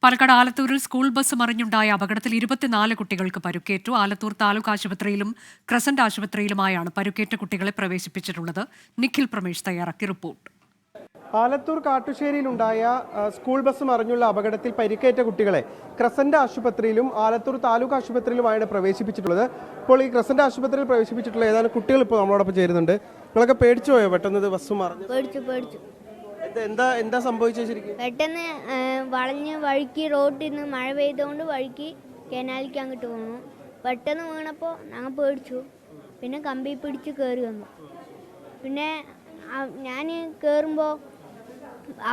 Palakkad ആലത്തൂരിൽ school bus മറിഞ്ഞുണ്ടായ അപകടത്തിൽ 24 കുട്ടികൾക്ക് പരുക്കേറ്റു. ആലത്തൂർ താലൂക്ക് ആശുപത്രിയിലും ക്രസന്റ് ആശുപത്രിയിലുമായാണ് പരുക്കേറ്റ കുട്ടികളെ പ്രവേശിപ്പിച്ചിട്ടുള്ളത്. നിഖിൽ പ്രമേഷ് തയ്യാറാക്കിയ റിപ്പോർട്ട്. ആലത്തൂർ കാട്ടുശ്ശേരിയിലുണ്ടായ സ്കൂൾ ബസ് മറിഞ്ഞുള്ള അപകടത്തിൽ പരിക്കേറ്റ കുട്ടികളെ ക്രസന്റ് ആശുപത്രിയിലും ആലത്തൂർ താലൂക്ക് ആശുപത്രിയിലുമാണ് പ്രവേശിപ്പിച്ചിട്ടുള്ളത്. ഇപ്പോൾ ഈ ക്രസന്റ് ആശുപത്രിയിൽ പ്രവേശിപ്പിച്ചിട്ടുള്ള ഏതാനും കുട്ടികൾ ഇപ്പോൾ നമ്മളോടൊപ്പം ചേരുന്നുണ്ട്. നിങ്ങളൊക്കെ പേടിച്ചു പോയോ പെട്ടെന്ന് ബസ് മറിഞ്ഞു? പേടിച്ചു. എന്താ സംഭവിച്ചത് ശരിക്കും? പെട്ടെന്ന് വളഞ്ഞ് വഴിക്ക് റോഡിൽ നിന്ന് മഴ പെയ്തുകൊണ്ട് വഴിക്ക് കനാലിക്ക് അങ്ങോട്ട് പോകണു. പെട്ടെന്ന് വീണപ്പോൾ ഞങ്ങൾ പേടിച്ചു. പിന്നെ കമ്പി പിടിച്ച് കയറി വന്നു. പിന്നെ ഞാൻ കയറുമ്പോൾ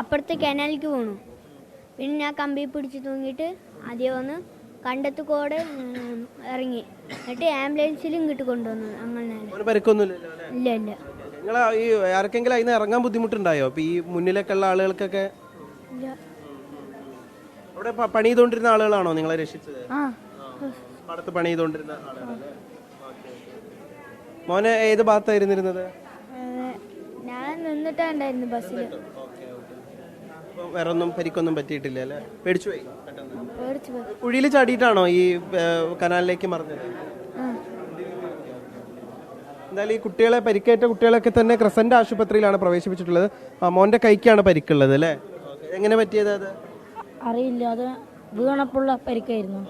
അപ്പുറത്തെ കനാലിക്ക് പോണു. പിന്നെ ഞാൻ കമ്പി പിടിച്ച് തൂങ്ങിയിട്ട് ആദ്യം വന്ന് കണ്ടത്തുകൂടെ ഇറങ്ങി. എന്നിട്ട് ആംബുലൻസിൽ ഇങ്ങോട്ട് കൊണ്ടുവന്നു. അങ്ങനെ ഇല്ല. നിങ്ങൾ ഈ ആർക്കെങ്കിലും അതിന് ഇറങ്ങാൻ ബുദ്ധിമുട്ടുണ്ടായോ? ഈ മുന്നിലേക്കുള്ള ആളുകൾക്കൊക്കെ അവിടെ പണി ചെയ്തോണ്ടിരുന്ന ആളുകളാണോ നിങ്ങളെ രക്ഷിച്ചത്? പടത്ത് പണി ചെയ്തോണ്ടിരുന്ന ആളുകളല്ലേ? മോനെ ഏത് ഭാഗത്തായിരുന്നിരുന്നത്? ഞാൻ നിന്നിട്ടുണ്ടായിരുന്നു ബസ്സിൽ. വേറെ ഒന്നും പരിക്കൊന്നും പറ്റിയിട്ടില്ല അല്ലേ? പേടിച്ചു പോയി. കുഴിയിൽ ചാടിയിട്ടാണോ ഈ കനാലിലേക്ക് മറിഞ്ഞത്? എന്തായാലും ഈ കുട്ടികളെ പരിക്കേറ്റ കുട്ടികളൊക്കെ തന്നെ ക്രസന്റ് ആശുപത്രിയിലാണ് പ്രവേശിപ്പിച്ചിട്ടുള്ളത്. മോന്റെ കൈക്കാണ് പരിക്കുള്ളത് അല്ലേ? എങ്ങനെ പറ്റിയത് അത്? അറിയില്ല, അത് വീണപ്പുള്ള പരിക്കായിരുന്നു.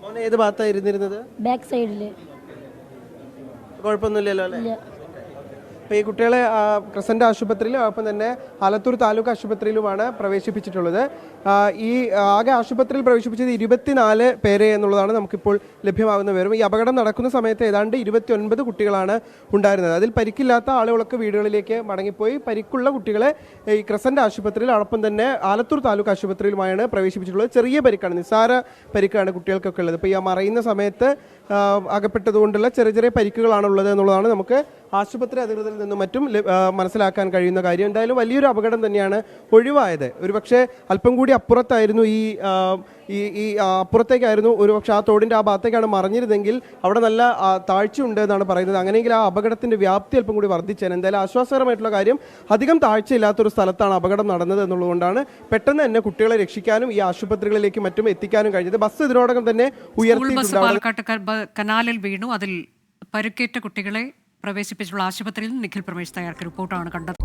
മോൻ ഏത് ഭാഗത്തായിരുന്നിരുന്നത്? ബാക്ക് സൈഡില്. കുഴപ്പമൊന്നുമില്ലല്ലോ അല്ലേ? അപ്പോൾ ഈ കുട്ടികളെ ക്രസന്റ് ആശുപത്രിയിലും ഒപ്പം തന്നെ ആലത്തൂർ താലൂക്ക് ആശുപത്രിയിലുമാണ് പ്രവേശിപ്പിച്ചിട്ടുള്ളത്. ഈ ആകെ ആശുപത്രിയിൽ പ്രവേശിപ്പിച്ചത് 24 പേരെ എന്നുള്ളതാണ് നമുക്കിപ്പോൾ ലഭ്യമാകുന്ന വിവരം. ഈ അപകടം നടക്കുന്ന സമയത്ത് ഏതാണ്ട് 29 കുട്ടികളാണ് ഉണ്ടായിരുന്നത്. അതിൽ പരിക്കില്ലാത്ത ആളുകളൊക്കെ വീടുകളിലേക്ക് മടങ്ങിപ്പോയി. പരിക്കുള്ള കുട്ടികളെ ഈ ക്രസന്റ് ആശുപത്രിയിൽ ഒപ്പം തന്നെ ആലത്തൂർ താലൂക്ക് ആശുപത്രിയിലുമായാണ് പ്രവേശിപ്പിച്ചിട്ടുള്ളത്. ചെറിയ പരിക്കാണ്, നിസ്സാര പരിക്കാണ് കുട്ടികൾക്കൊക്കെ ഉള്ളത്. ഇപ്പോൾ ഈ മറയുന്ന സമയത്ത് അകപ്പെട്ടതുകൊണ്ടുള്ള ചെറിയ പരിക്കുകളാണുള്ളത് എന്നുള്ളതാണ് നമുക്ക് ആശുപത്രി അധികൃതരിൽ നിന്നും മറ്റും മനസ്സിലാക്കാൻ കഴിയുന്ന കാര്യം. എന്തായാലും വലിയൊരു അപകടം തന്നെയാണ് ഒഴിവായത്. ഒരുപക്ഷെ അല്പം കൂടി അപ്പുറത്തായിരുന്നു ഈ അപ്പുറത്തേക്കായിരുന്നു ഒരുപക്ഷെ ആ തോടിൻ്റെ ആ ഭാഗത്തേക്കാണ് മറിഞ്ഞിരുന്നെങ്കിൽ അവിടെ നല്ല താഴ്ചയുണ്ട് എന്നാണ് പറയുന്നത്. അങ്ങനെയെങ്കിൽ ആ അപകടത്തിൻ്റെ വ്യാപ്തി അല്പം കൂടി വർദ്ധിച്ചേനെ. എന്തായാലും ആശ്വാസകരമായിട്ടുള്ള കാര്യം, അധികം താഴ്ചയില്ലാത്തൊരു സ്ഥലത്താണ് അപകടം നടന്നത് എന്നുള്ളതുകൊണ്ടാണ് പെട്ടെന്ന് തന്നെ കുട്ടികളെ രക്ഷിക്കാനും ഈ ആശുപത്രികളിലേക്ക് മറ്റും എത്തിക്കാനും കഴിഞ്ഞത്. ബസ് ഇതിനോടകം തന്നെ ഉയർത്തി കനാലിൽ വീണു. അതിൽ പരുക്കേറ്റ കുട്ടികളെ പ്രവേശിപ്പിച്ചുള്ള ആശുപത്രിയിൽ നിഖിൽ പ്രമേഷ് തയ്യാറാക്കിയ റിപ്പോർട്ടാണ് കണ്ടത്.